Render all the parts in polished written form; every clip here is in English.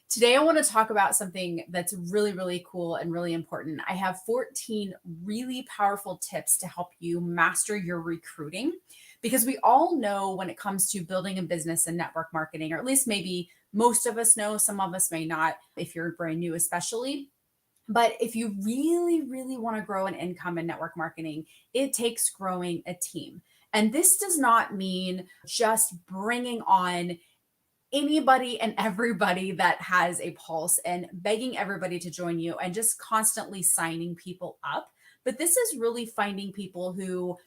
Today, I want to talk about something that's really, really cool and really important. I have 14 really powerful tips to help you master your recruiting because we all know when it comes to building a business and network marketing, or at least maybe most of us know, some of us may not, if you're brand new, especially. But if you really, really want to grow an income in network marketing, it takes growing a team. And this does not mean just bringing on anybody and everybody that has a pulse and begging everybody to join you and just constantly signing people up. But this is really finding people who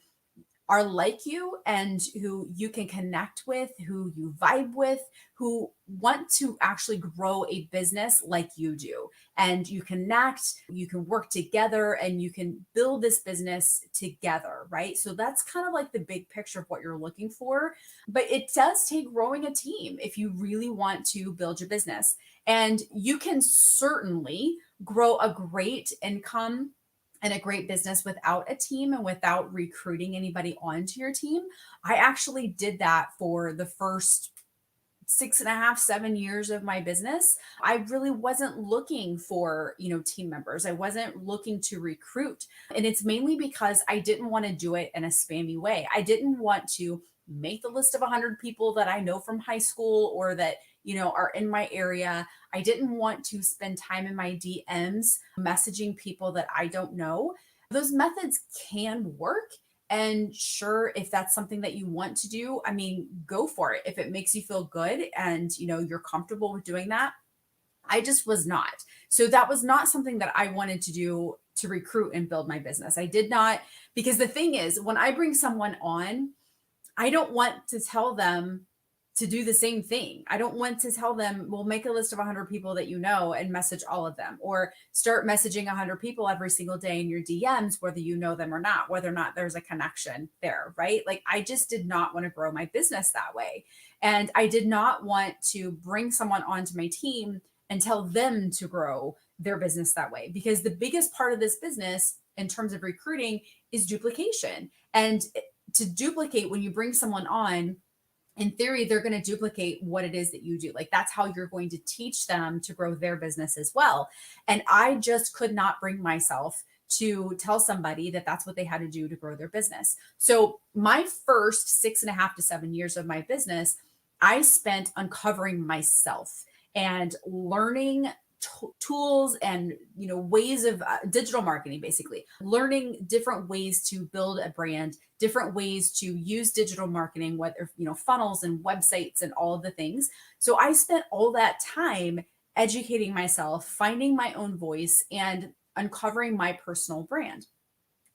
are like you and who you can connect with, who you vibe with, who want to actually grow a business like you do. And you connect, you can work together, and you can build this business together, right? So that's kind of like the big picture of what you're looking for. But it does take growing a team if you really want to build your business. And you can certainly grow a great income and a great business without a team and without recruiting anybody onto your team. I actually did that for the first 6.5, 7 years of my business. I really wasn't looking for, team members. I wasn't looking to recruit. And it's mainly because I didn't want to do it in a spammy way. I didn't want to make the list of 100 people that I know from high school or that, are in my area. I didn't want to spend time in my DMs messaging people that I don't know. Those methods can work. And sure, if that's something that you want to do, I mean, go for it. If it makes you feel good and you're comfortable with doing that. I just was not. So that was not something that I wanted to do to recruit and build my business. I did not, because the thing is, when I bring someone on, I don't want to tell them to do the same thing. I don't want to tell them, well, make a list of 100 people that you know and message all of them, or start messaging 100 people every single day in your DMs, whether you know them or not, whether or not there's a connection there, right? Like, I just did not want to grow my business that way. And I did not want to bring someone onto my team and tell them to grow their business that way, because the biggest part of this business in terms of recruiting is duplication. And to duplicate, when you bring someone on, in theory, they're going to duplicate what it is that you do. Like, that's how you're going to teach them to grow their business as well. And I just could not bring myself to tell somebody that that's what they had to do to grow their business. So my first 6.5 to 7 years of my business, I spent uncovering myself and learning tools and ways of digital marketing, basically learning different ways to build a brand, different ways to use digital marketing, whether funnels and websites and all of the things. So I spent all that time educating myself, finding my own voice, and uncovering my personal brand.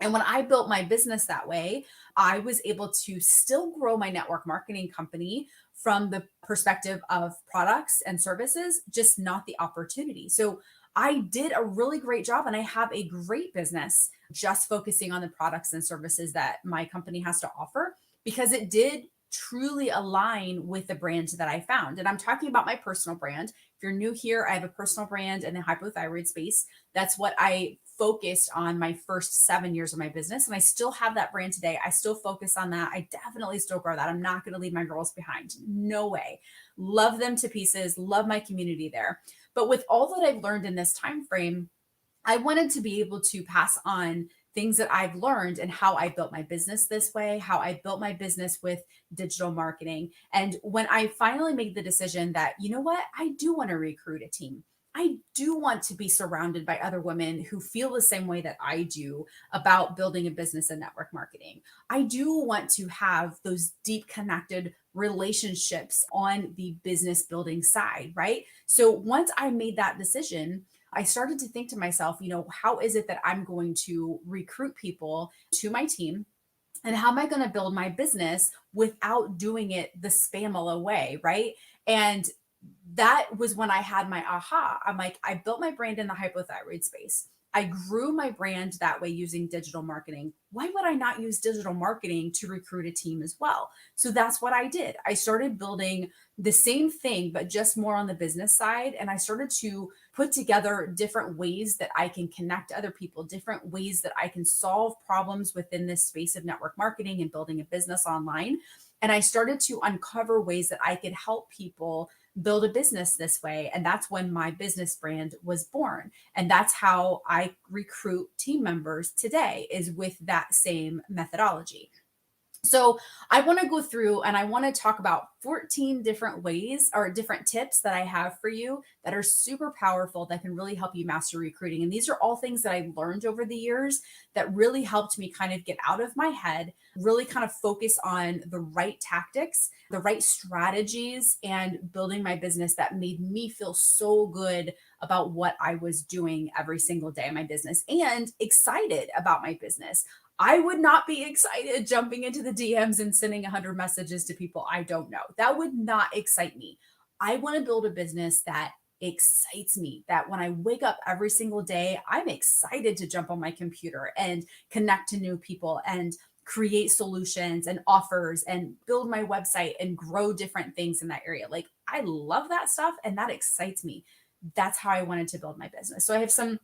And when I built my business that way, I was able to still grow my network marketing company from the perspective of products and services, just not the opportunity. So I did a really great job, and I have a great business just focusing on the products and services that my company has to offer, because it did truly align with the brand that I found. And I'm talking about my personal brand. If you're new here, I have a personal brand in the hypothyroid space. That's what I focused on my first 7 years of my business. And I still have that brand today. I still focus on that. I definitely still grow that. I'm not going to leave my girls behind. No way. Love them to pieces. Love my community there. But with all that I've learned in this time frame, I wanted to be able to pass on things that I've learned and how I built my business this way, how I built my business with digital marketing. And when I finally made the decision that, you know what, I do want to recruit a team. I do want to be surrounded by other women who feel the same way that I do about building a business and network marketing. I do want to have those deep connected relationships on the business building side, right? So once I made that decision, I started to think to myself, how is it that I'm going to recruit people to my team? And how am I going to build my business without doing it the spamala way? Right. And that was when I had my aha. I'm like, I built my brand in the hypothyroid space. I grew my brand that way using digital marketing. Why would I not use digital marketing to recruit a team as well? So that's what I did. I started building the same thing, but just more on the business side. And I started to put together different ways that I can connect other people, different ways that I can solve problems within this space of network marketing and building a business online. And I started to uncover ways that I could help people build a business this way. And that's when my business brand was born. And that's how I recruit team members today, is with that same methodology. So I want to go through and I want to talk about 14 different ways or different tips that I have for you that are super powerful that can really help you master recruiting. And these are all things that I've learned over the years that really helped me kind of get out of my head, really kind of focus on the right tactics, the right strategies, and building my business that made me feel so good about what I was doing every single day in my business and excited about my business. I would not be excited jumping into the DMs and sending 100 messages to people I don't know. That would not excite me. I want to build a business that excites me, that when I wake up every single day, I'm excited to jump on my computer and connect to new people and create solutions and offers and build my website and grow different things in that area. Like, I love that stuff and that excites me. That's how I wanted to build my business. So I have some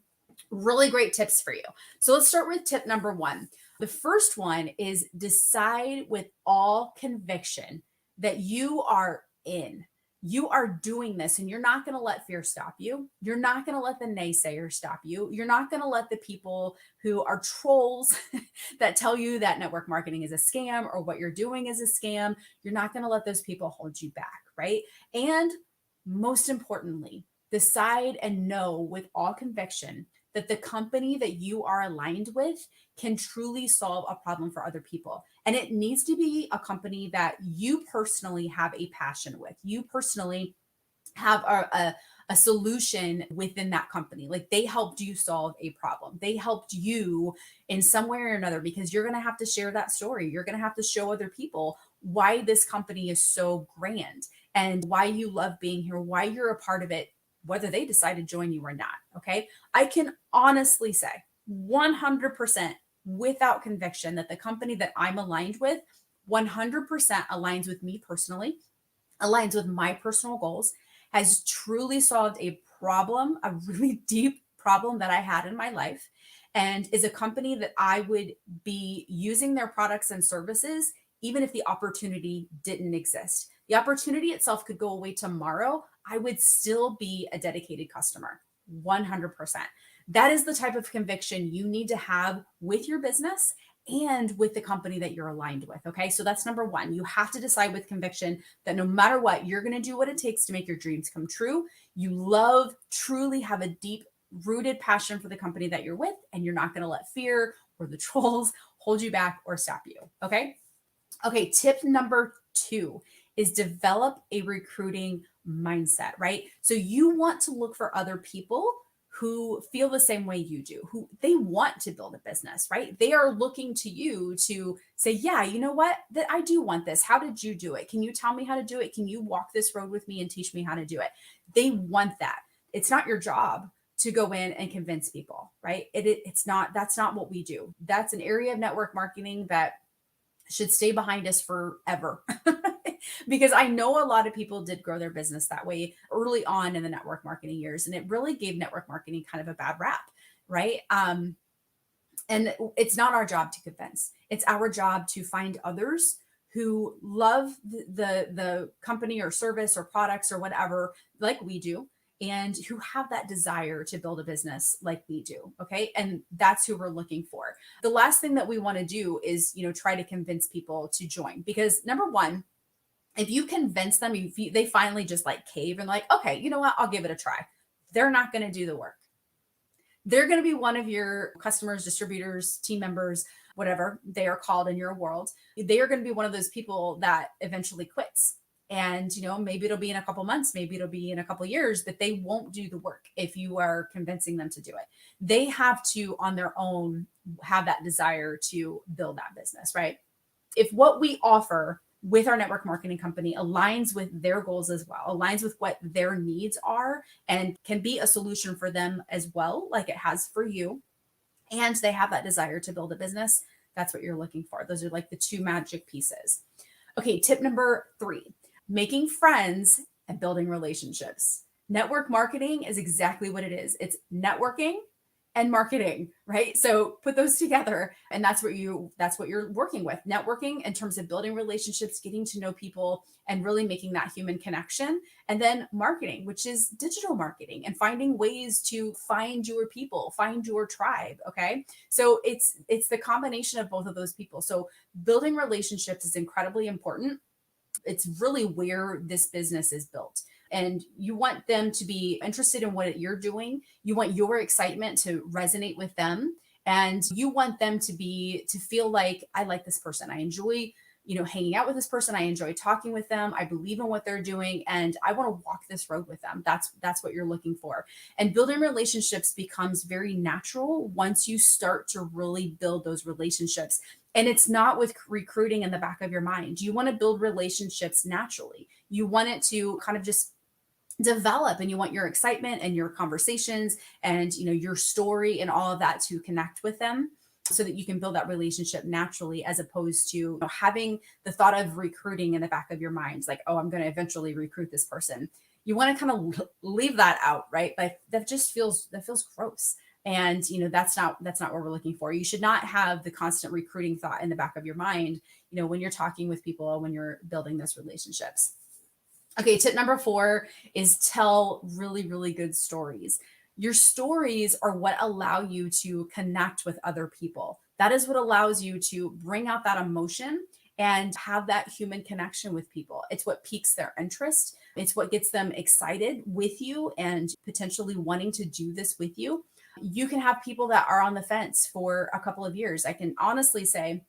really great tips for you. So let's start with tip number one. The first one is decide with all conviction that you are in. You are doing this and you're not going to let fear stop you. You're not going to let the naysayers stop you. You're not going to let the people who are trolls that tell you that network marketing is a scam or what you're doing is a scam. You're not going to let those people hold you back, right? And most importantly, decide and know with all conviction that the company that you are aligned with can truly solve a problem for other people. And it needs to be a company that you personally have a passion with. You personally have a solution within that company. Like, they helped you solve a problem. They helped you in some way or another, because you're going to have to share that story. You're going to have to show other people why this company is so grand and why you love being here, why you're a part of it, whether they decide to join you or not. Okay. I can honestly say 100% without conviction that the company that I'm aligned with 100% aligns with me personally, aligns with my personal goals, has truly solved a problem, a really deep problem that I had in my life, and is a company that I would be using their products and services even if the opportunity didn't exist. The opportunity itself could go away tomorrow. I would still be a dedicated customer, 100%. That is the type of conviction you need to have with your business and with the company that you're aligned with. Okay. So that's number one. You have to decide with conviction that no matter what, you're going to do what it takes to make your dreams come true. You love, truly have a deep rooted passion for the company that you're with, and you're not going to let fear or the trolls hold you back or stop you. Okay. Okay. Tip number two is develop a recruiting mindset, right? So you want to look for other people who feel the same way you do, who they want to build a business, right? They are looking to you to say, yeah, you know what? That I do want this. How did you do it? Can you tell me how to do it? Can you walk this road with me and teach me how to do it? They want that. It's not your job to go in and convince people, right? It's not, that's not what we do. That's an area of network marketing that should stay behind us forever. Because I know a lot of people did grow their business that way early on in the network marketing years, and it really gave network marketing kind of a bad rap, right? And it's not our job to convince. It's our job to find others who love the company or service or products or whatever, like we do, and who have that desire to build a business like we do. Okay. And that's who we're looking for. The last thing that we want to do is, try to convince people to join, because number one, if you convince them, they finally just like cave and like, okay, you know what? I'll give it a try. They're not going to do the work. They're going to be one of your customers, distributors, team members, whatever they are called in your world. They are going to be one of those people that eventually quits. And, maybe it'll be in a couple months, maybe it'll be in a couple years, but they won't do the work if you are convincing them to do it. They have to, on their own, have that desire to build that business, right? If what we offer with our network marketing company aligns with their goals as well, aligns with what their needs are, and can be a solution for them as well, like it has for you, and they have that desire to build a business, that's what you're looking for. Those are like the two magic pieces. Okay, tip number three, making friends and building relationships. Network marketing is exactly what it is. It's networking and marketing, right? So put those together, and that's what you're working with. Networking in terms of building relationships, getting to know people, and really making that human connection. And then marketing, which is digital marketing and finding ways to find your people, find your tribe, okay? So it's the combination of both of those people. So building relationships is incredibly important. It's really where this business is built. And you want them to be interested in what you're doing. You want your excitement to resonate with them. And you want them to feel like, I like this person. I enjoy, hanging out with this person. I enjoy talking with them. I believe in what they're doing and I want to walk this road with them. That's what you're looking for. And building relationships becomes very natural once you start to really build those relationships. And it's not with recruiting in the back of your mind. You want to build relationships naturally. You want it to kind of just develop, and you want your excitement and your conversations and your story and all of that to connect with them so that you can build that relationship naturally, as opposed to having the thought of recruiting in the back of your mind, like, oh, I'm going to eventually recruit this person. You want to kind of leave that out, right? But that feels gross. And that's not what we're looking for. You should not have the constant recruiting thought in the back of your mind, when you're talking with people, when you're building those relationships. Okay, tip number 4 is tell really, really good stories. Your stories are what allow you to connect with other people. That is what allows you to bring out that emotion and have that human connection with people. It's what piques their interest. It's what gets them excited with you and potentially wanting to do this with you. You can have people that are on the fence for a couple of years. I can honestly say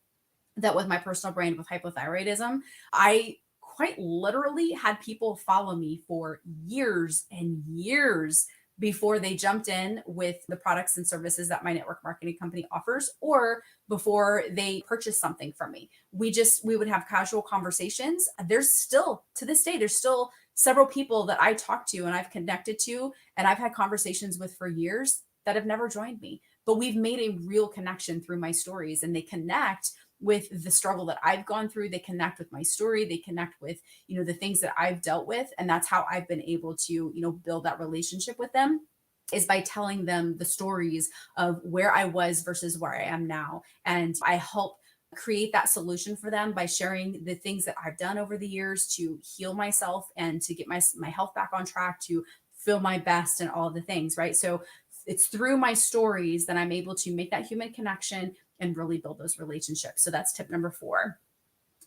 that with my personal brand with hypothyroidism, I quite literally had people follow me for years and years before they jumped in with the products and services that my network marketing company offers, or before they purchased something from me. We would have casual conversations. There's still, to this day, there's still several people that I talk to and I've connected to and I've had conversations with for years that have never joined me, but we've made a real connection through my stories, and they connect with the struggle that I've gone through. They connect with my story. They connect with, the things that I've dealt with. And that's how I've been able to, build that relationship with them, is by telling them the stories of where I was versus where I am now. And I help create that solution for them by sharing the things that I've done over the years to heal myself and to get my health back on track, to feel my best and all of the things, right? So it's through my stories that I'm able to make that human connection and really build those relationships. So that's tip number 4.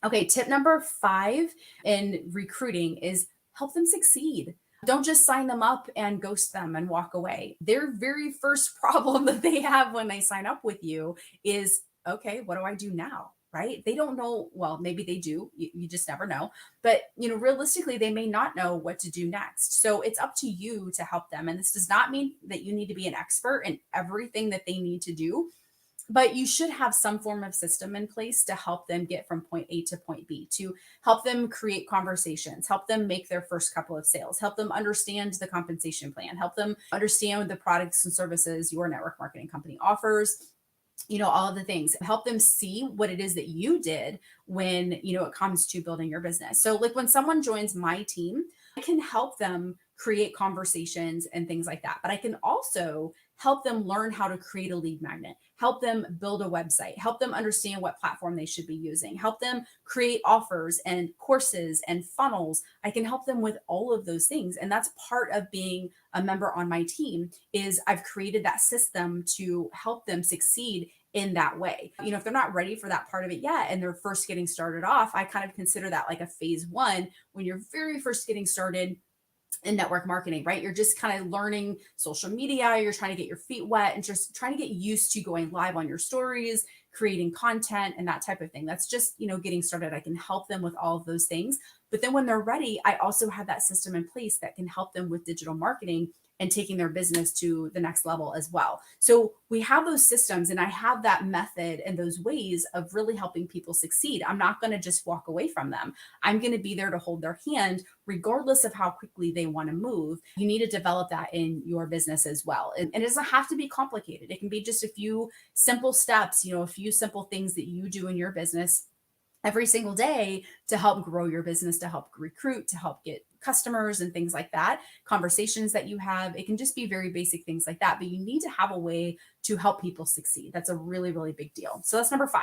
Okay, tip number 5 in recruiting is help them succeed. Don't just sign them up and ghost them and walk away. Their very first problem that they have when they sign up with you is, okay, what do I do now? Right? They don't know. Well, maybe they do. You just never know. But, realistically, they may not know what to do next. So it's up to you to help them. And this does not mean that you need to be an expert in everything that they need to do, but you should have some form of system in place to help them get from point A to point B, to help them create conversations, help them make their first couple of sales, help them understand the compensation plan, help them understand the products and services your network marketing company offers, all of the things, help them see what it is that you did when, it comes to building your business. So like when someone joins my team, I can help them create conversations and things like that. But I can also help them learn how to create a lead magnet, help them build a website, help them understand what platform they should be using, help them create offers and courses and funnels. I can help them with all of those things. And that's part of being a member on my team, is I've created that system to help them succeed in that way. If they're not ready for that part of it yet and they're first getting started off, I kind of consider that like a phase 1 when you're very first getting started in network marketing, right? You're just kind of learning social media. You're trying to get your feet wet and just trying to get used to going live on your stories, creating content and that type of thing. That's just, getting started. I can help them with all of those things. But then when they're ready, I also have that system in place that can help them with digital marketing and taking their business to the next level as well. So we have those systems, and I have that method and those ways of really helping people succeed. I'm not going to just walk away from them. I'm going to be there to hold their hand, regardless of how quickly they want to move. You need to develop that in your business as well. And it doesn't have to be complicated. It can be just a few simple steps, a few simple things that you do in your business every single day to help grow your business, to help recruit, to help get customers and things like that. Conversations that you have, it can just be very basic things like that, but you need to have a way to help people succeed. That's a really, really big deal. So that's number 5.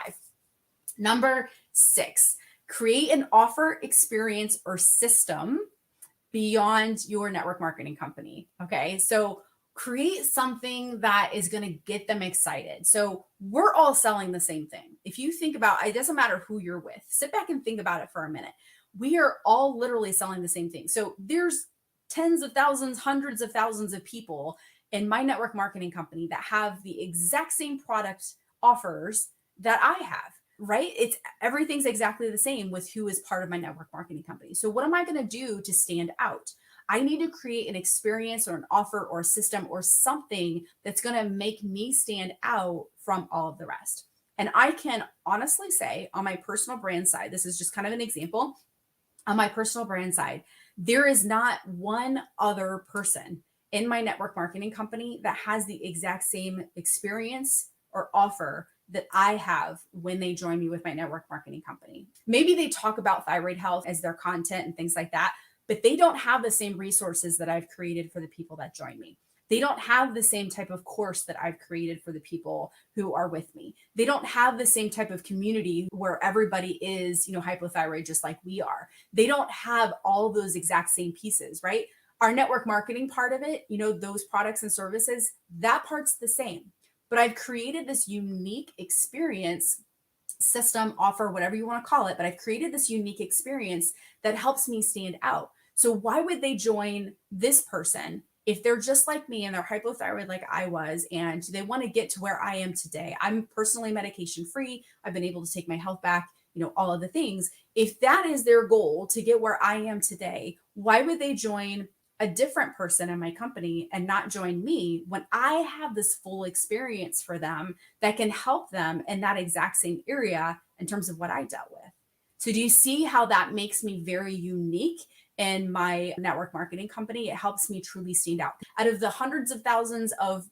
Number 6, create an offer, experience, or system beyond your network marketing company. Okay. So create something that is going to get them excited. So we're all selling the same thing. If you think about it, doesn't matter who you're with, sit back and think about it for a minute. We are all literally selling the same thing. So there's tens of thousands, hundreds of thousands of people in my network marketing company that have the exact same product offers that I have, right? It's everything's exactly the same with who is part of my network marketing company. So what am I going to do to stand out? I need to create an experience or an offer or a system or something that's going to make me stand out from all of the rest. And I can honestly say on my personal brand side, this is just kind of an example. On my personal brand side, there is not one other person in my network marketing company that has the exact same experience or offer that I have when they join me with my network marketing company. Maybe they talk about thyroid health as their content and things like that, but they don't have the same resources that I've created for the people that join me. They don't have the same type of course that I've created for the people who are with me. They don't have the same type of community where everybody is, hypothyroid just like we are. They don't have all those exact same pieces, right? Our network marketing part of it, those products and services, that part's the same. But I've created this unique experience, system, offer, whatever you want to call it, but I've created this unique experience that helps me stand out. So why would they join this person if they're just like me and they're hypothyroid like I was, and they want to get to where I am today? I'm personally medication free. I've been able to take my health back, all of the things. If that is their goal to get where I am today, why would they join a different person in my company and not join me when I have this full experience for them that can help them in that exact same area in terms of what I dealt with? So do you see how that makes me very unique in my network marketing company? It helps me truly stand out. Out of the hundreds of thousands of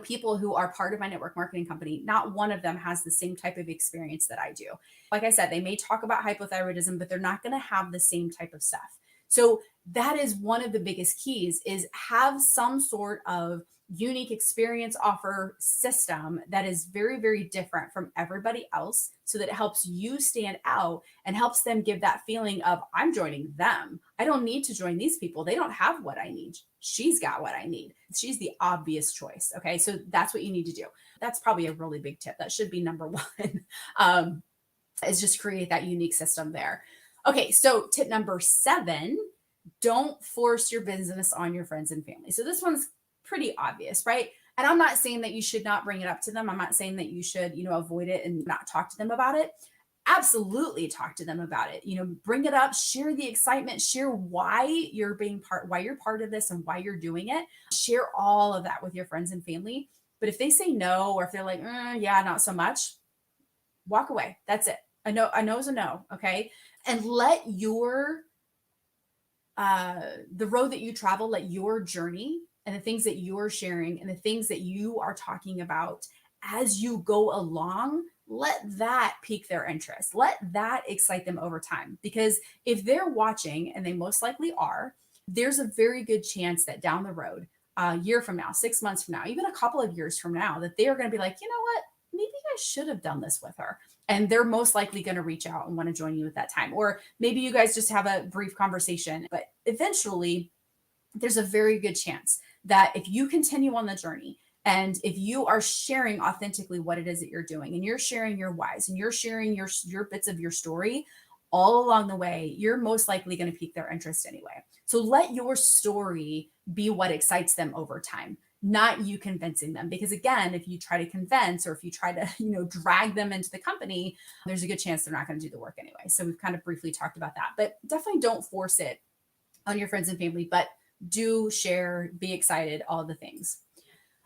people who are part of my network marketing company, not one of them has the same type of experience that I do. Like I said, they may talk about hypothyroidism, but they're not going to have the same type of stuff. So that is one of the biggest keys, is have some sort of unique experience offer system that is very, very different from everybody else, so that it helps you stand out and helps them give that feeling of, I'm joining them. I don't need to join these people. They don't have what I need. She's got what I need. She's the obvious choice. Okay. So that's what you need to do. That's probably a really big tip. That should be number one, is just create that unique system there. Okay. So tip number 7, don't force your business on your friends and family. So this one's pretty obvious, right? And I'm not saying that you should not bring it up to them. I'm not saying that you should, avoid it and not talk to them about it. Absolutely talk to them about it. Bring it up, share the excitement, share why you're why you're part of this and why you're doing it. Share all of that with your friends and family. But if they say no, or if they're like, yeah, not so much, walk away. That's it. A no is a no. Okay. And let the road that you travel, let your journey and the things that you're sharing and the things that you are talking about as you go along, let that pique their interest. Let that excite them over time. Because if they're watching, and they most likely are, there's a very good chance that down the road, a year from now, 6 months from now, even a couple of years from now, that they are going to be like, you know what? Maybe I should have done this with her. And they're most likely going to reach out and want to join you at that time. Or maybe you guys just have a brief conversation, but eventually there's a very good chance that if you continue on the journey, and if you are sharing authentically what it is that you're doing, and you're sharing your whys, and you're sharing your bits of your story all along the way, you're most likely going to pique their interest anyway. So let your story be what excites them over time, not you convincing them. Because again, if you try to convince, or if you try to, drag them into the company, there's a good chance they're not going to do the work anyway. So we've kind of briefly talked about that, but definitely don't force it on your friends and family, but do share, be excited, all the things.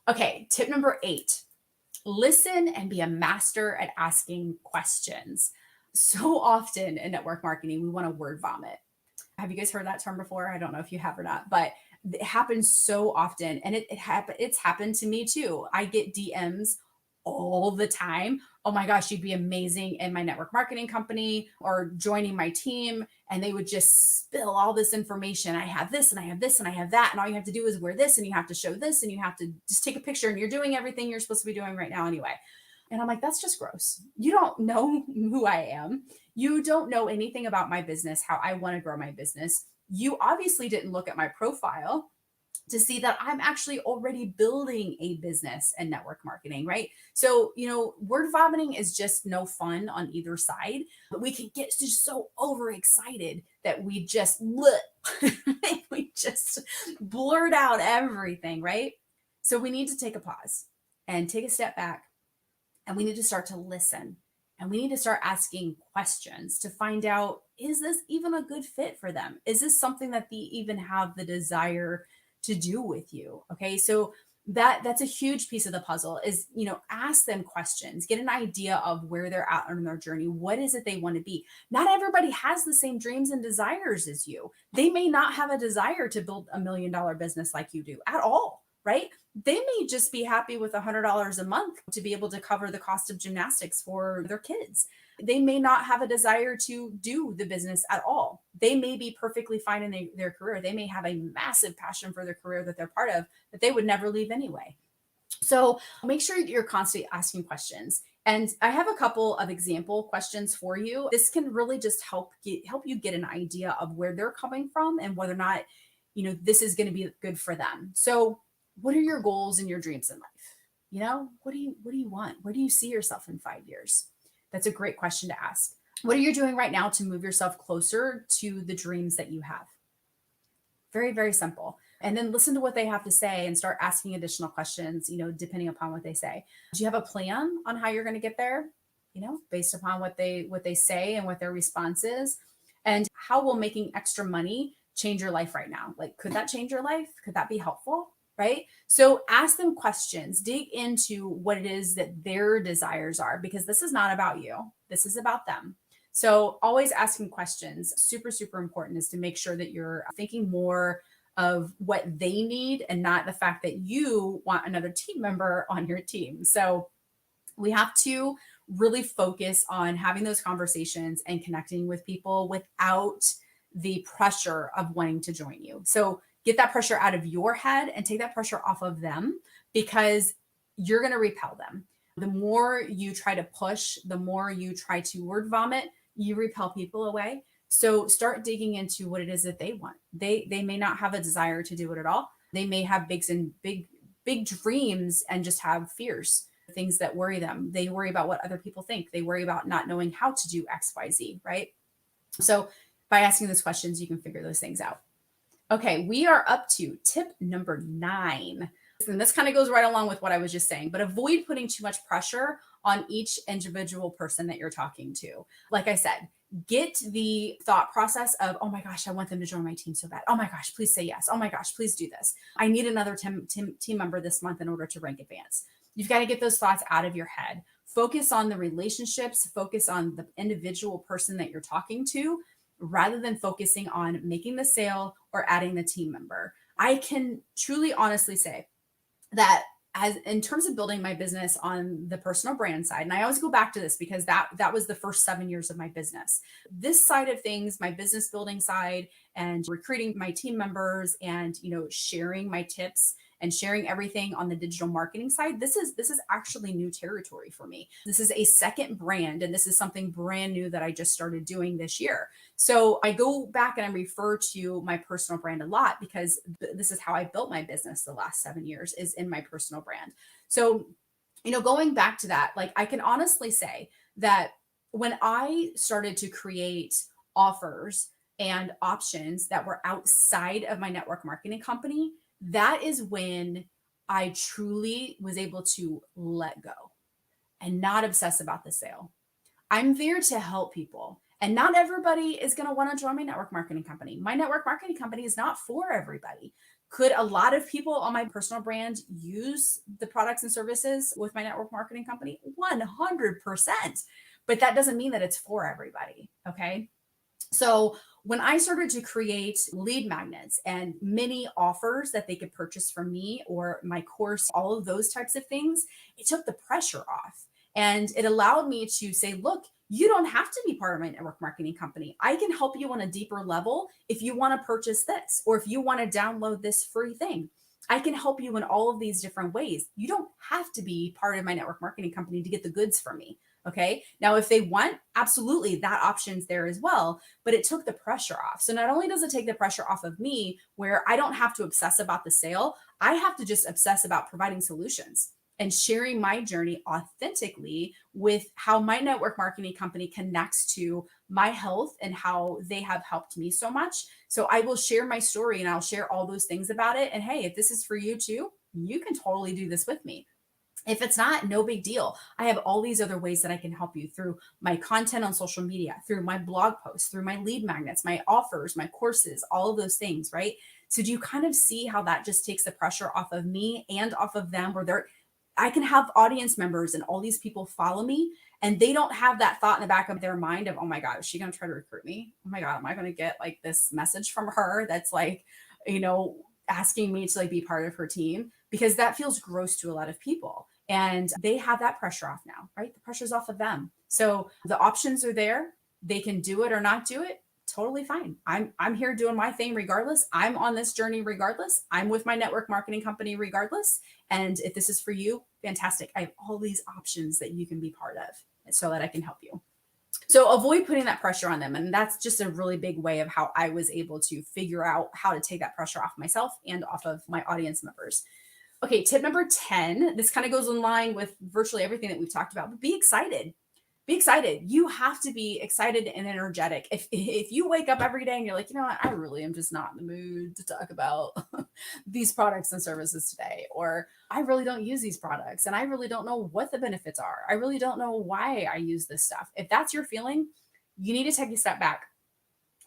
Okay, tip number 8, listen and be a master at asking questions. So often in network marketing, we want to word vomit. Have you guys heard that term before? I don't know if you have or not, but it happens so often. And it's happened to me too. I get DMs all the time, oh my gosh, you'd be amazing in my network marketing company or joining my team. And they would just spill all this information. I have this and I have this and I have that. And all you have to do is wear this and you have to show this and you have to just take a picture and you're doing everything you're supposed to be doing right now anyway. And I'm like, that's just gross. You don't know who I am. You don't know anything about my business, how I want to grow my business. You obviously didn't look at my profile to see that I'm actually already building a business and network marketing, right? So, word vomiting is just no fun on either side, but we can get just so overexcited that we just, we just blurt out everything, right? So we need to take a pause and take a step back, and we need to start to listen, and we need to start asking questions to find out, is this even a good fit for them? Is this something that they even have the desire to do with you? Okay. So that's a huge piece of the puzzle is, ask them questions, get an idea of where they're at on their journey. What is it they want to be? Not everybody has the same dreams and desires as you. They may not have a desire to build $1 million business like you do at all, right? They may just be happy with $100 a month to be able to cover the cost of gymnastics for their kids. They may not have a desire to do the business at all. They may be perfectly fine in their career. They may have a massive passion for their career that they're part of, that they would never leave anyway. So make sure you're constantly asking questions. And I have a couple of example questions for you. This can really just help you get an idea of where they're coming from and whether or not, this is going to be good for them. So what are your goals and your dreams in life? What do you want? Where do you see yourself in 5 years? That's a great question to ask. What are you doing right now to move yourself closer to the dreams that you have? Very, very simple. And then listen to what they have to say and start asking additional questions, depending upon what they say. Do you have a plan on how you're going to get there? Based upon what they say and what their response is. And how will making extra money change your life right now? Like, could that change your life? Could that be helpful? Right? So ask them questions, dig into what it is that their desires are, because this is not about you. This is about them. So always asking questions, super, super important, is to make sure that you're thinking more of what they need and not the fact that you want another team member on your team. So we have to really focus on having those conversations and connecting with people without the pressure of wanting to join you. So get that pressure out of your head and take that pressure off of them, because you're going to repel them. The more you try to push, the more you try to word vomit, you repel people away. So start digging into what it is that they want. They may not have a desire to do it at all. They may have big dreams and just have fears, things that worry them. They worry about what other people think. They worry about not knowing how to do X, Y, Z, right? So by asking those questions, you can figure those things out. Okay, we are up to tip number 9. And this kind of goes right along with what I was just saying, but avoid putting too much pressure on each individual person that you're talking to. Like I said, get the thought process of, oh my gosh, I want them to join my team so bad. Oh my gosh, please say yes. Oh my gosh, please do this. I need another team member this month in order to rank advance. You've got to get those thoughts out of your head. Focus on the relationships, focus on the individual person that you're talking to, rather than focusing on making the sale or adding the team member. I can truly honestly say that as in terms of building my business on the personal brand side, and I always go back to this because that was the first 7 years of my business. This side of things, my business building side and recruiting my team members and, sharing my tips and sharing everything on the digital marketing side, this is actually new territory for me. This is a second brand, and this is something brand new that I just started doing this year. So I go back and I refer to my personal brand a lot because this is how I built my business the last 7 years, is in my personal brand. So, going back to that, like, I can honestly say that when I started to create offers and options that were outside of my network marketing company, that is when I truly was able to let go and not obsess about the sale. I'm there to help people. And not everybody is going to want to join my network marketing company. My network marketing company is not for everybody. Could a lot of people on my personal brand use the products and services with my network marketing company? 100%. But that doesn't mean that it's for everybody. Okay. So When I started to create lead magnets and mini offers that they could purchase from me or my course, all of those types of things, it took the pressure off. And it allowed me to say, look, you don't have to be part of my network marketing company. I can help you on a deeper level if you want to purchase this or if you want to download this free thing. I can help you in all of these different ways. You don't have to be part of my network marketing company to get the goods from me. Okay. Now, if they want, absolutely, that option's there as well, but it took the pressure off. So not only does it take the pressure off of me, where I don't have to obsess about the sale, I have to just obsess about providing solutions and sharing my journey authentically with how my network marketing company connects to my health and how they have helped me so much. So I will share my story and I'll share all those things about it. And hey, if this is for you too, you can totally do this with me. If it's not, no big deal. I have all these other ways that I can help you through my content on social media, through my blog posts, through my lead magnets, my offers, my courses, all of those things, right? So do you kind of see how that just takes the pressure off of me and off of them, where I can have audience members and all these people follow me and they don't have that thought in the back of their mind of, oh my God, is she going to try to recruit me? Oh my God, am I going to get like this message from her that's like, asking me to like be part of her team? Because that feels gross to a lot of people. And they have that pressure off now, right? The pressure's off of them. So the options are there. They can do it or not do it. Totally fine. I'm here doing my thing regardless. I'm on this journey regardless. I'm with my network marketing company regardless. And if this is for you, fantastic. I have all these options that you can be part of so that I can help you. So avoid putting that pressure on them. And that's just a really big way of how I was able to figure out how to take that pressure off myself and off of my audience members. Okay, tip number 10. This kind of goes in line with virtually everything that we've talked about, but be excited. Be excited. You have to be excited and energetic. If you wake up every day and you're like, you know what, I really am just not in the mood to talk about these products and services today, or I really don't use these products and I really don't know what the benefits are. I really don't know why I use this stuff. If that's your feeling, you need to take a step back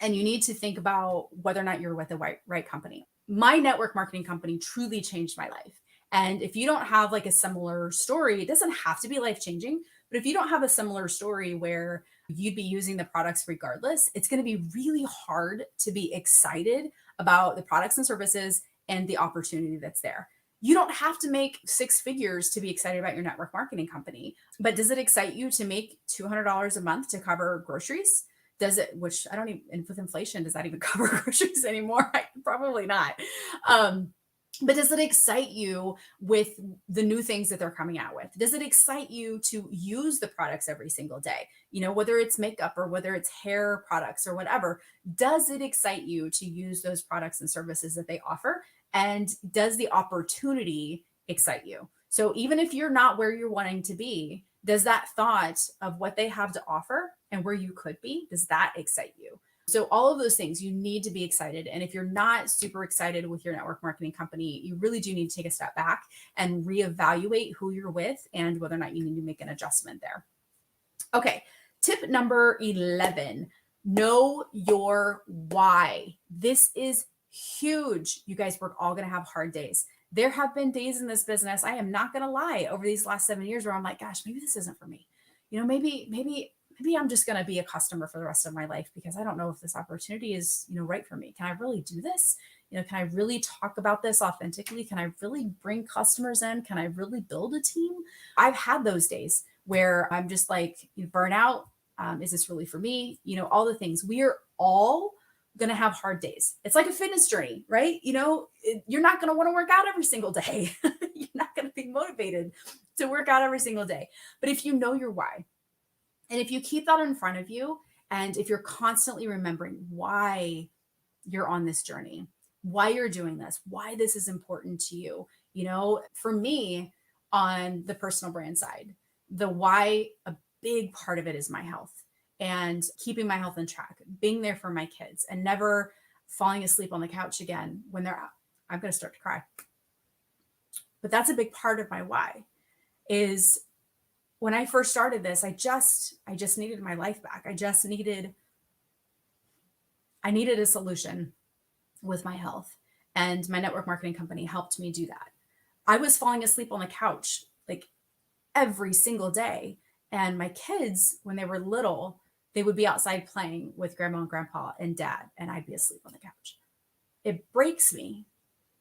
and you need to think about whether or not you're with the right company. My network marketing company truly changed my life. And if you don't have like a similar story, it doesn't have to be life changing, but if you don't have a similar story where you'd be using the products regardless, it's going to be really hard to be excited about the products and services and the opportunity that's there. You don't have to make six figures to be excited about your network marketing company, but does it excite you to make $200 a month to cover groceries? Does it, which I don't even, and with inflation, does that even cover groceries anymore? Probably not. But does it excite you with the new things that they're coming out with? Does it excite you to use the products every single day? Whether it's makeup or whether it's hair products or whatever, does it excite you to use those products and services that they offer? And does the opportunity excite you? So even if you're not where you're wanting to be, does that thought of what they have to offer and where you could be, does that excite you? So all of those things, you need to be excited. And if you're not super excited with your network marketing company, you really do need to take a step back and reevaluate who you're with and whether or not you need to make an adjustment there. Okay, tip number 11, know your why. This is huge. You guys, we're all going to have hard days. There have been days in this business, I am not going to lie, over these last 7 years where I'm like, gosh, maybe this isn't for me. Maybe I'm just going to be a customer for the rest of my life because I don't know if this opportunity is, right for me. Can I really do this? Can I really talk about this authentically? Can I really bring customers in? Can I really build a team? I've had those days where I'm just like, burnout. Is this really for me? All the things. We are all going to have hard days. It's like a fitness journey, right? You're not going to want to work out every single day. You're not going to be motivated to work out every single day. But if you know your why, and if you keep that in front of you, and if you're constantly remembering why you're on this journey, why you're doing this, why this is important to you, for me on the personal brand side, the why, a big part of it is my health and keeping my health in track, being there for my kids and never falling asleep on the couch again when they're out. I'm going to start to cry. But that's a big part of my why is when I first started this, I just needed my life back. I needed a solution with my health, and my network marketing company helped me do that. I was falling asleep on the couch like every single day. And my kids, when they were little, They would be outside playing with grandma and grandpa and dad, and I'd be asleep on the couch. It breaks me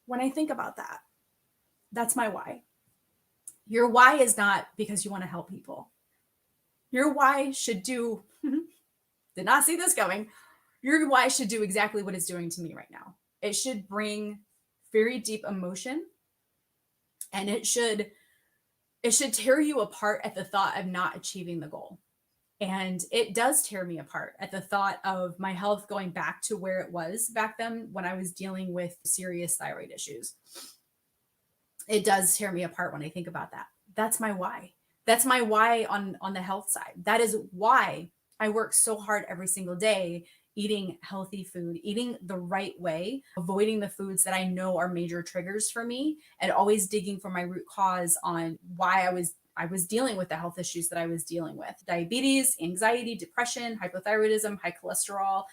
when I think about that. That's my why. Your why is not because you want to help people. Your why should do, did not see this coming. Your why should do exactly what it's doing to me right now. It should bring very deep emotion, and it should tear you apart at the thought of not achieving the goal. And it does tear me apart at the thought of my health going back to where it was back then when I was dealing with serious thyroid issues. It does tear me apart when I think about that. That's my why. That's my why on the health side. That is why I work so hard every single day, eating healthy food, eating the right way, avoiding the foods that I know are major triggers for me, and always digging for my root cause on why I was dealing with the health issues that I was dealing with. Diabetes, anxiety, depression, hypothyroidism, high cholesterol,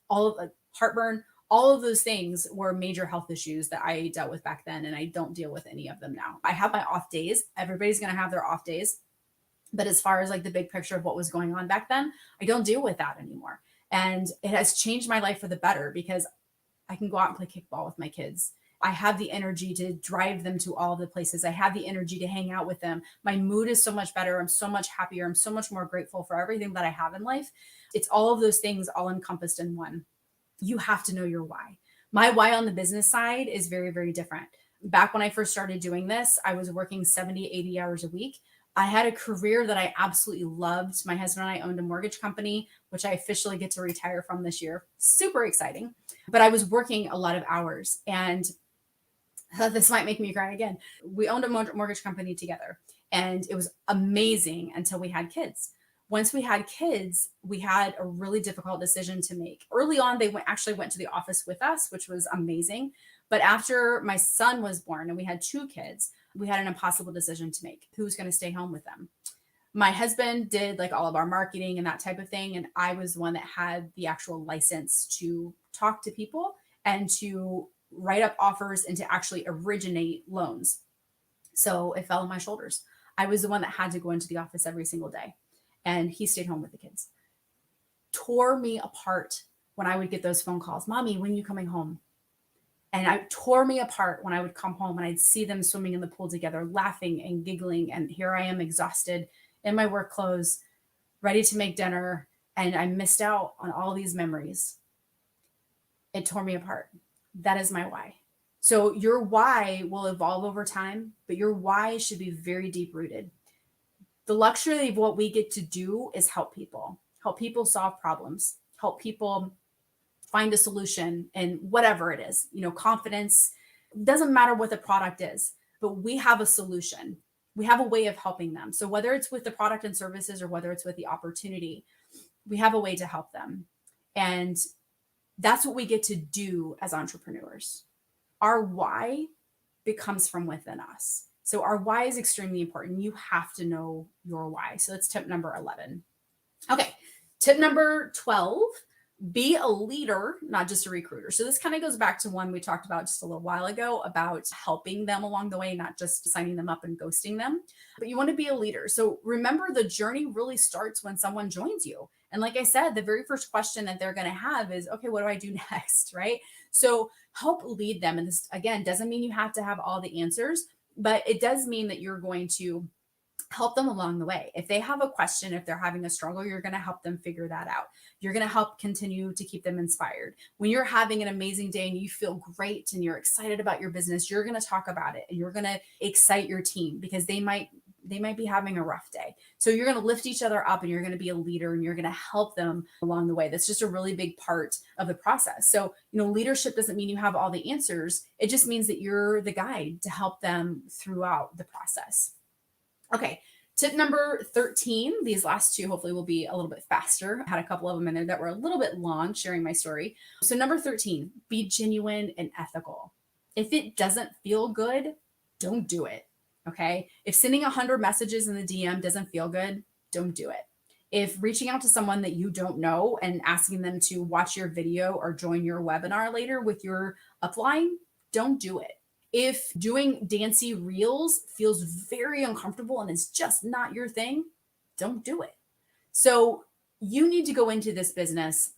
all of the heartburn, all of those things were major health issues that I dealt with back then, and I don't deal with any of them now. I have my off days. Everybody's going to have their off days. But as far as like the big picture of what was going on back then, I don't deal with that anymore. And it has changed my life for the better because I can go out and play kickball with my kids. I have the energy to drive them to all the places. I have the energy to hang out with them. My mood is so much better. I'm so much happier. I'm so much more grateful for everything that I have in life. It's all of those things all encompassed in one. You have to know your why. My why on the business side is very, very different. Back when I first started doing this, I was working 70, 80 hours a week. I had a career that I absolutely loved. My husband and I owned a mortgage company, which I officially get to retire from this year. Super exciting. But I was working a lot of hours, and this might make me cry again. We owned a mortgage company together, and it was amazing until we had kids. Once we had kids, we had a really difficult decision to make. Early on, they actually went to the office with us, which was amazing. But after my son was born and we had 2 kids, we had an impossible decision to make. Who's going to stay home with them? My husband did like all of our marketing and that type of thing. And I was the one that had the actual license to talk to people and to write up offers and to actually originate loans. So it fell on my shoulders. I was the one that had to go into the office every single day. And he stayed home with the kids. Tore me apart when I would get those phone calls. Mommy, when are you coming home? And it tore me apart when I would come home and I'd see them swimming in the pool together, laughing and giggling. And here I am exhausted in my work clothes, ready to make dinner. And I missed out on all these memories. It tore me apart. That is my why. So your why will evolve over time, but your why should be very deep rooted. The luxury of what we get to do is help people solve problems, help people find a solution in whatever it is, confidence. Doesn't matter what the product is, but we have a solution. We have a way of helping them. So whether it's with the product and services or whether it's with the opportunity, we have a way to help them. And that's what we get to do as entrepreneurs. Our why becomes from within us. So our why is extremely important. You have to know your why. So that's tip number 11. Okay. Tip number 12, be a leader, not just a recruiter. So this kind of goes back to one we talked about just a little while ago about helping them along the way, not just signing them up and ghosting them, but you want to be a leader. So remember, the journey really starts when someone joins you. And like I said, the very first question that they're going to have is, okay, what do I do next? Right? So help lead them. And this, again, doesn't mean you have to have all the answers, but it does mean that you're going to help them along the way. If they have a question, if they're having a struggle, you're going to help them figure that out. You're going to help continue to keep them inspired. When you're having an amazing day and you feel great and you're excited about your business, you're going to talk about it and you're going to excite your team because they might be having a rough day. So you're going to lift each other up and you're going to be a leader and you're going to help them along the way. That's just a really big part of the process. So, leadership doesn't mean you have all the answers. It just means that you're the guide to help them throughout the process. Okay. Tip number 13, these last 2 hopefully will be a little bit faster. I had a couple of them in there that were a little bit long sharing my story. So number 13, be genuine and ethical. If it doesn't feel good, don't do it. Okay. If sending 100 messages in the DM doesn't feel good, don't do it. If reaching out to someone that you don't know and asking them to watch your video or join your webinar later with your upline, don't do it. If doing dancy reels feels very uncomfortable and it's just not your thing, don't do it. So you need to go into this business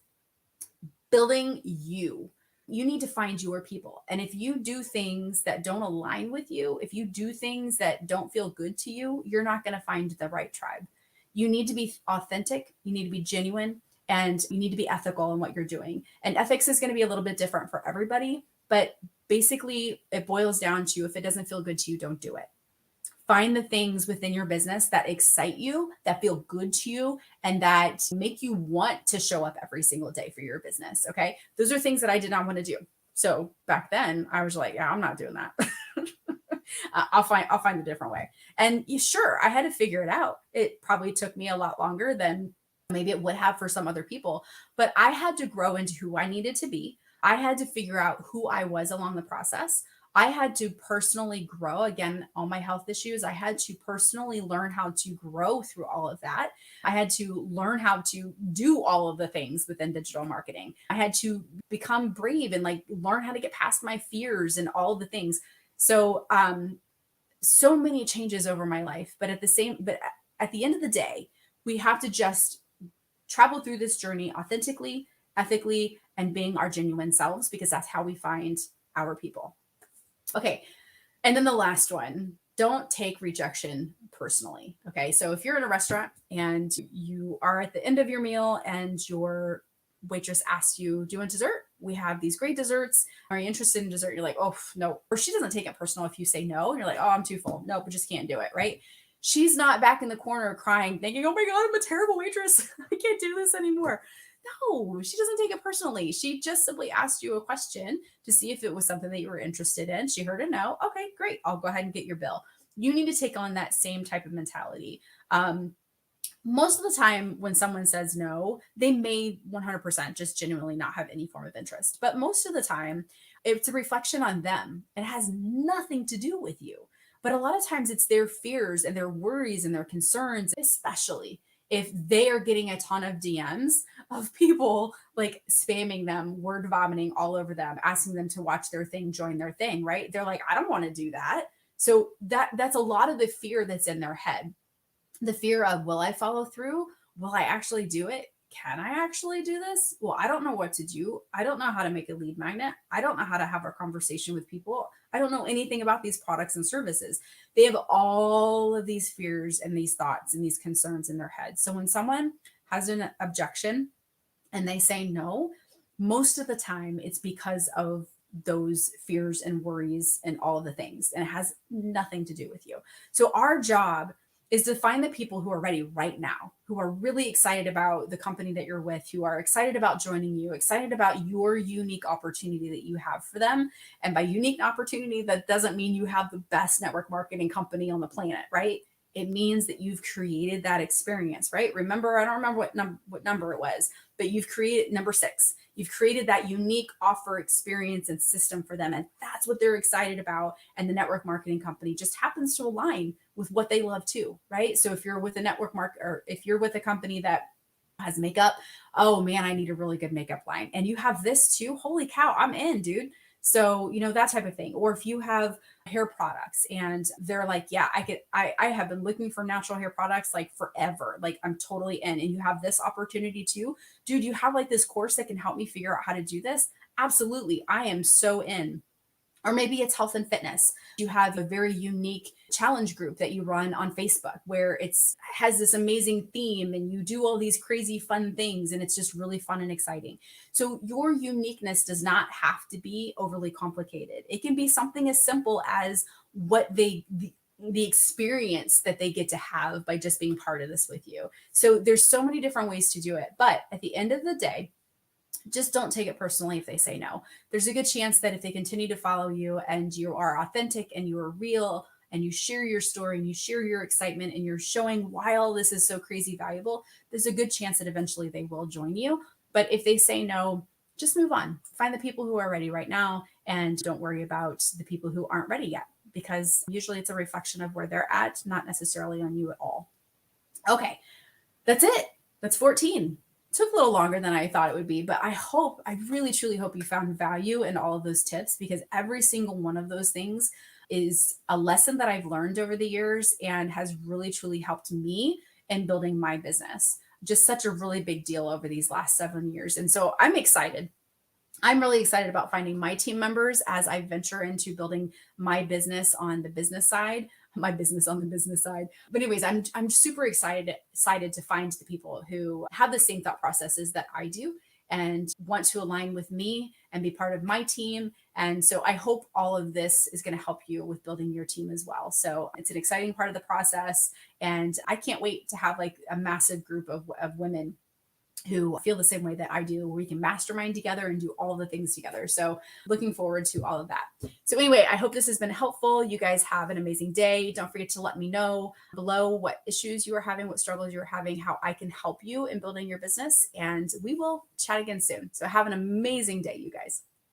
building you. You need to find your people. And if you do things that don't align with you, if you do things that don't feel good to you, you're not going to find the right tribe. You need to be authentic, you need to be genuine, and you need to be ethical in what you're doing. And ethics is going to be a little bit different for everybody, but basically it boils down to if it doesn't feel good to you, don't do it. Find the things within your business that excite you, that feel good to you, and that make you want to show up every single day for your business. Okay. Those are things that I did not want to do. So back then I was like, yeah, I'm not doing that. I'll find a different way. And sure, I had to figure it out. It probably took me a lot longer than maybe it would have for some other people, but I had to grow into who I needed to be. I had to figure out who I was along the process. I had to personally grow again, all my health issues. I had to personally learn how to grow through all of that. I had to learn how to do all of the things within digital marketing. I had to become brave and like learn how to get past my fears and all of the things. So, so many changes over my life, but at the end of the day, we have to just travel through this journey authentically, ethically, and being our genuine selves, because that's how we find our people. Okay. And then the last one, don't take rejection personally. Okay. So if you're in a restaurant and you are at the end of your meal and your waitress asks you, do you want dessert? We have these great desserts. Are you interested in dessert? You're like, oh, no. Or she doesn't take it personal if you say no. And you're like, oh, I'm too full. Nope, we just can't do it. Right. She's not back in the corner crying, thinking, oh my God, I'm a terrible waitress. I can't do this anymore. No, she doesn't take it personally. She just simply asked you a question to see if it was something that you were interested in. She heard a no. Okay, great. I'll go ahead and get your bill. You need to take on that same type of mentality. Most of the time, when someone says no, they may 100% just genuinely not have any form of interest. But most of the time, it's a reflection on them. It has nothing to do with you. But a lot of times, it's their fears and their worries and their concerns, especially if they are getting a ton of DMs of people like spamming them, word vomiting all over them, asking them to watch their thing, join their thing, right? They're like, I don't want to do that. So that's a lot of the fear that's in their head. The fear of, will I follow through? Will I actually do it? Can I actually do this? Well, I don't know what to do. I don't know how to make a lead magnet. I don't know how to have a conversation with people. I don't know anything about these products and services. They have all of these fears and these thoughts and these concerns in their head. So when someone has an objection and they say no, most of the time it's because of those fears and worries and all of the things. And it has nothing to do with you. So our job is to find the people who are ready right now, who are really excited about the company that you're with, who are excited about joining you, excited about your unique opportunity that you have for them. And by unique opportunity, that doesn't mean you have the best network marketing company on the planet, right? It means that you've created that experience, right? Remember, I don't remember what number it was, but you've created number 6. You've created that unique offer, experience, and system for them. And that's what they're excited about. And the network marketing company just happens to align with what they love too, right? So if you're with a or if you're with a company that has makeup, oh man, I need a really good makeup line. And you have this too. Holy cow, I'm in, dude. So, that type of thing. Or if you have hair products and they're like, yeah, I have been looking for natural hair products like forever. Like I'm totally in. And you have this opportunity too. Dude, you have like this course that can help me figure out how to do this. Absolutely. I am so in. Or maybe it's health and fitness. You have a very unique challenge group that you run on Facebook where it's has this amazing theme and you do all these crazy fun things and it's just really fun and exciting. So your uniqueness does not have to be overly complicated. It can be something as simple as what the experience that they get to have by just being part of this with you. So there's so many different ways to do it. But at the end of the day, just don't take it personally if they say no. There's a good chance that if they continue to follow you and you are authentic and you are real and you share your story and you share your excitement and you're showing why all this is so crazy valuable, there's a good chance that eventually they will join you. But if they say no, just move on. Find the people who are ready right now and don't worry about the people who aren't ready yet, because usually it's a reflection of where they're at, not necessarily on you at all. Okay, that's it. That's 14. Took a little longer than I thought it would be, but I really truly hope you found value in all of those tips, because every single one of those things is a lesson that I've learned over the years and has really truly helped me in building my business. just such a really big deal over these last 7 years. And so I'm excited. I'm really excited about finding my team members as I venture into building my business on the business side, my business on the business side. But anyways, I'm super excited to find the people who have the same thought processes that I do and want to align with me and be part of my team. And so I hope all of this is going to help you with building your team as well. So it's an exciting part of the process. And I can't wait to have like a massive group of women who feel the same way that I do, where we can mastermind together and do all the things together. So looking forward to all of that. So anyway, I hope this has been helpful. You guys have an amazing day. Don't forget to let me know below what issues you are having, what struggles you're having, how I can help you in building your business. And we will chat again soon. So have an amazing day, you guys.